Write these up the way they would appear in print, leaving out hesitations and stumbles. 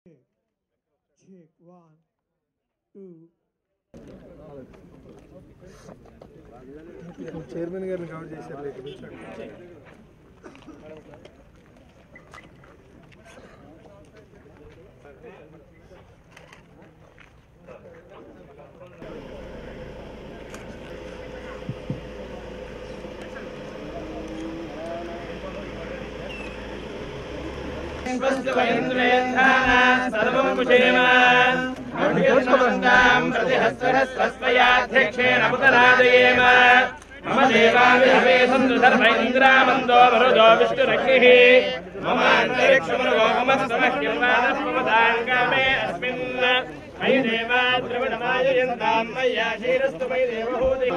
Check 1, 2. Chairman గారిని cover చేశారు లేక प्रतिहस्तस्वयाध्यक्षेण पुतराजयेम मम देवाविहवे सन्तु सर्वैन्द्रामन्दो वरुदो विष्णुरग्निः मम अन्तरिक्षमरुगो ममस्तमह्यन्वादस्ममदाङ्गामे अस्मिन् मयि देवा द्रविणमाययन्तां मय्या क्षीरस्तु मयि देवहूतिः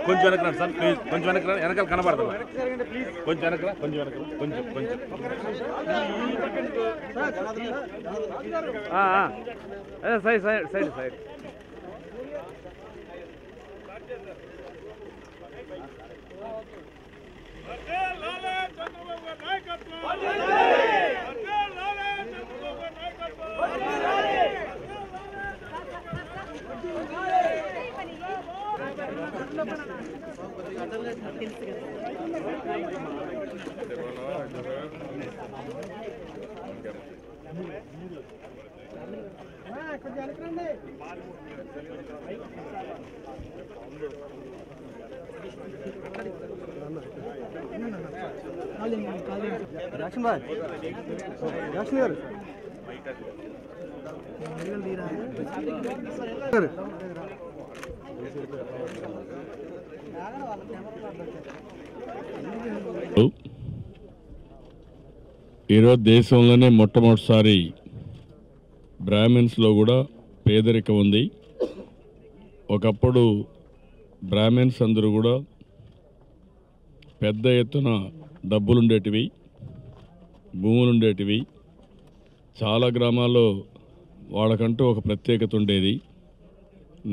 కొంచెం వెనకరా సార్ ప్లీజ్ కొంచెం వెనకరా వెనకాల కనబడదు కొంచెం వెనకరా కొంచెం side side side side action boy action గారు ఈరోజు దేశంలోనే మొట్టమొదటిసారి బ్రాహ్మిన్స్లో కూడా పేదరికం ఉంది. ఒకప్పుడు బ్రాహ్మిన్స్ అందరూ కూడా పెద్ద ఎత్తున డబ్బులుండేటివి, భూములుండేటివి. చాలా గ్రామాల్లో వాళ్ళకంటూ ఒక ప్రత్యేకత ఉండేది.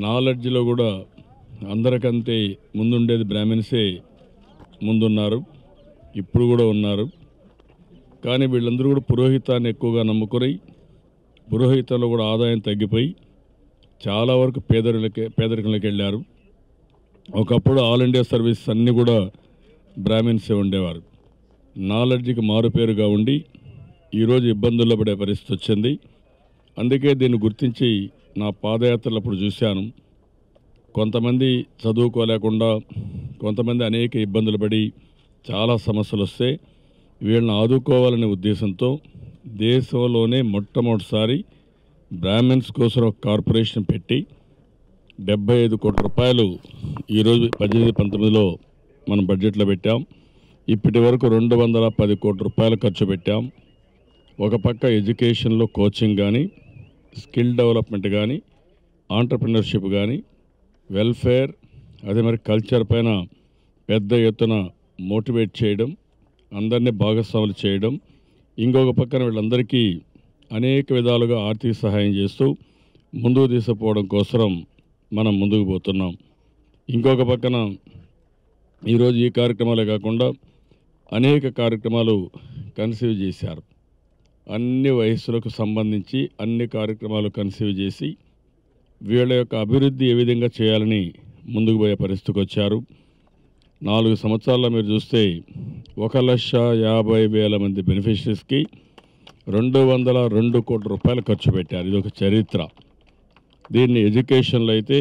నాలెడ్జ్లో కూడా అందరికంటే ముందుండేది బ్రాహ్మిన్సే ముందున్నారు, ఇప్పుడు కూడా ఉన్నారు. కానీ వీళ్ళందరూ కూడా పురోహితాన్ని ఎక్కువగా నమ్ముకొని పురోహితంలో కూడా ఆదాయం తగ్గిపోయి చాలా వరకు పేదరికంలోకి వెళ్ళారు. ఒకప్పుడు ఆల్ ఇండియా సర్వీస్ అన్నీ కూడా బ్రాహ్మిన్సే ఉండేవారు. నాలెడ్జ్కి మారుపేరుగా ఉండి ఈరోజు ఇబ్బందుల్లో పడే పరిస్థితి వచ్చింది. అందుకే దీన్ని గుర్తించి నా పాదయాత్రలప్పుడు చూశాను. కొంతమంది చదువుకోలేకుండా, కొంతమంది అనేక ఇబ్బందులు పడి చాలా సమస్యలు వస్తే వీళ్ళని ఆదుకోవాలనే ఉద్దేశంతో దేశంలోనే మొట్టమొదటిసారి బ్రాహ్మిన్స్ కోసం ఒక కార్పొరేషన్ పెట్టి 75 కోట్ల రూపాయలు ఈరోజు 18-19లో మనం బడ్జెట్లో పెట్టాం. ఇప్పటి వరకు 210 కోట్ల రూపాయలు ఖర్చు పెట్టాం. ఒక పక్క ఎడ్యుకేషన్లో కోచింగ్ కానీ, స్కిల్ డెవలప్మెంట్ కానీ, ఆంటర్ప్రినర్షిప్ కానీ, వెల్ఫేర్, అదే మరి కల్చర్ పైన పెద్ద ఎత్తున మోటివేట్ చేయడం, అందరినీ భాగస్వాములు చేయడం. ఇంకొక పక్కన వీళ్ళందరికీ అనేక విధాలుగా ఆర్థిక సహాయం చేస్తూ ముందుకు తీసుకుపోవడం కోసం మనం ముందుకు పోతున్నాం. ఇంకొక పక్కన ఈరోజు ఈ కార్యక్రమాలే కాకుండా అనేక కార్యక్రమాలు కన్సీవ్ చేశారు. అన్ని వయస్సులకు సంబంధించి అన్ని కార్యక్రమాలు కన్సీవ్ చేసి వీళ్ళ యొక్క అభివృద్ధి ఏ విధంగా చేయాలని ముందుకు పోయే పరిస్థితికి వచ్చారు. 4 సంవత్సరాల్లో మీరు చూస్తే 1,50,000 మంది బెనిఫిషరీస్కి 202 కోట్ల రూపాయలు ఖర్చు పెట్టారు. ఇది ఒక చరిత్ర. దీన్ని ఎడ్యుకేషన్లో అయితే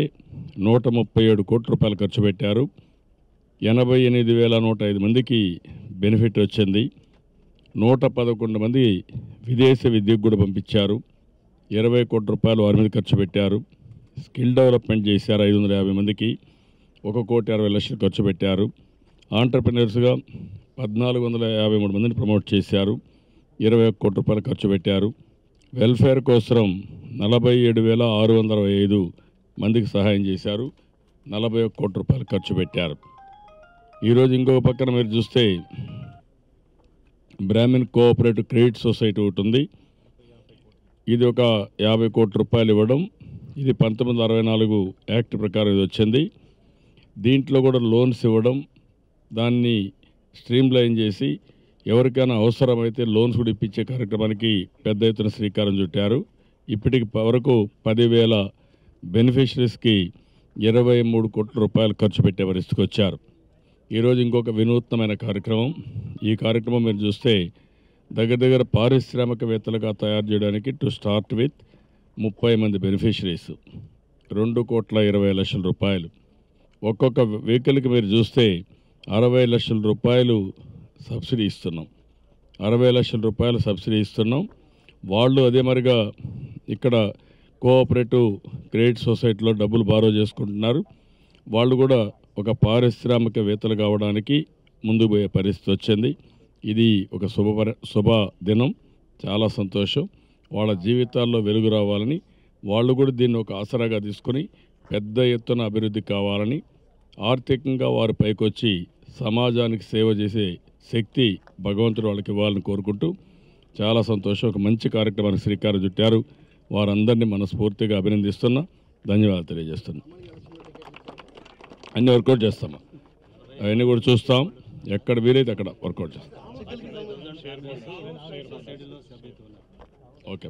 137 కోట్ల రూపాయలు ఖర్చు పెట్టారు. 88,105 మందికి బెనిఫిట్ వచ్చింది. 111 మంది విదేశీ విద్యకు కూడా పంపించారు. 20 కోట్ల రూపాయలు వారి మీద ఖర్చు పెట్టారు. స్కిల్ డెవలప్మెంట్ చేశారు 550 మందికి. 1,60,00,000 ఖర్చు పెట్టారు. ఆంటర్ప్రినర్స్గా 1,453 మందిని ప్రమోట్ చేశారు. 21 కోట్ల రూపాయలు ఖర్చు పెట్టారు. వెల్ఫేర్ కోసం 47,625 మందికి సహాయం చేశారు. 41 కోట్ల రూపాయలు ఖర్చు పెట్టారు. ఈరోజు ఇంకొక పక్కన మీరు చూస్తే బ్రాహ్మిన్ కోఆపరేటివ్ క్రెడిట్ సొసైటీ ఒకటి ఉంది. ఇది ఒక 50 కోట్ల రూపాయలు ఇవ్వడం. ఇది 1964 యాక్ట్ ప్రకారం ఇది వచ్చింది. దీంట్లో కూడా లోన్స్ ఇవ్వడం, దాన్ని స్ట్రీమ్లైన్ చేసి ఎవరికైనా అవసరమైతే లోన్స్ కూడా ఇప్పించే కార్యక్రమానికి పెద్ద ఎత్తున శ్రీకారం చుట్టారు. ఇప్పటికి వరకు 10,000 బెనిఫిషరీస్కి 23 కోట్ల రూపాయలు ఖర్చు పెట్టే పరిస్థితికి వచ్చారు. ఈరోజు ఇంకొక వినూత్నమైన కార్యక్రమం. ఈ కార్యక్రమం మీరు చూస్తే దగ్గర పారిశ్రామికవేత్తలుగా తయారు చేయడానికి టు స్టార్ట్ విత్ 30 మంది బెనిఫిషరీస్, 2,20,00,000 రూపాయలు. ఒక్కొక్క వెహికల్కి మీరు చూస్తే 60 లక్షల రూపాయలు సబ్సిడీ ఇస్తున్నాం. 60 లక్షల రూపాయలు సబ్సిడీ ఇస్తున్నాం. వాళ్ళు అదే మరిగా ఇక్కడ కోఆపరేటివ్ క్రెడిట్ సొసైటీలో డబ్బులు బారో చేసుకుంటున్నారు. వాళ్ళు కూడా ఒక పారిశ్రామికవేత్తలు కావడానికి ముందుకు పోయే పరిస్థితి వచ్చింది. ఇది ఒక శుభ దినం. చాలా సంతోషం. వాళ్ళ జీవితాల్లో వెలుగు రావాలని, వాళ్ళు కూడా దీన్ని ఒక ఆసరాగా తీసుకొని పెద్ద ఎత్తున అభివృద్ధి కావాలని, ఆర్థికంగా వారు పైకొచ్చి సమాజానికి సేవ చేసే శక్తి భగవంతుడు వాళ్ళకి ఇవ్వాలని కోరుకుంటూ చాలా సంతోషం. ఒక మంచి కార్యక్రమానికి శ్రీకారం చుట్టారు. వారందరినీ మనస్ఫూర్తిగా అభినందిస్తున్నా, ధన్యవాదాలు తెలియజేస్తున్నా. అన్నీ వర్కౌట్ చేస్తామా, అవన్నీ కూడా చూస్తాం. ఎక్కడ వీలైతే అక్కడ వర్కౌట్ చేస్తాం. ఓకే.